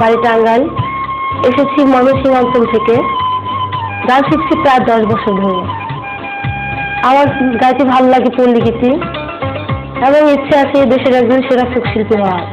বাড়ি টাঙ্গাইল। এসেছি ময়মনসিংহ অঞ্চল থেকে। গান শিখছি প্রায় 10 বছর ধরে। আমার গাইতে ভালো লাগে পল্লী গীতি এবং ইচ্ছে আছে দেশের একজন সেরা ফোক শিল্পী হওয়ার।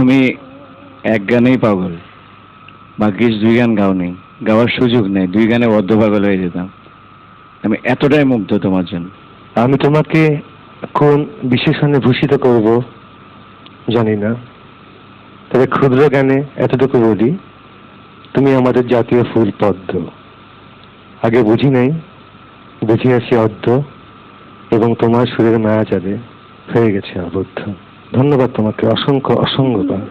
আমি এক গানেই পাগল, ভাগ্যিস 2 গান গাওনি, গাওয়ার সুযোগ নেই, 2 গানে অর্ধ পাগল হয়ে যেতাম। আমি এতটাই মুগ্ধ তোমার জন্য। আমি তোমাকে কোন বিশেষণে ভূষিত করব জানি না, তবে ক্ষুদ্র জ্ঞানে এতটুকু বলি, তুমি আমাদের জাতীয় ফুল পদ্ম। আগে বুঝি নাই, বুঝিয়াছি অদ্য, এবং তোমার সুরের মায়া জালে হয়ে গেছে আবদ্ধ। ধন্যবাদ তোমাকে, অসংখ্য অসংখ্যবার।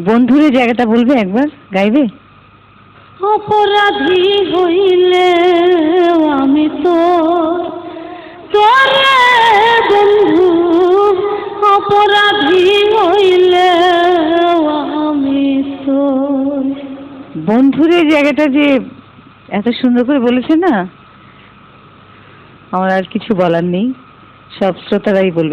বন্ধুরে জায়গাটা বলবে একবার, গাইবে? অপরাধী হইলে আমি তো তোরে বন্ধু, অপরাধী হইলে আমি তো। বন্ধুরে জায়গাটা যে এত সুন্দর করে বলেছে না, আমার আর কিছু বলার নেই, সব শ্রোতারাই বলবে।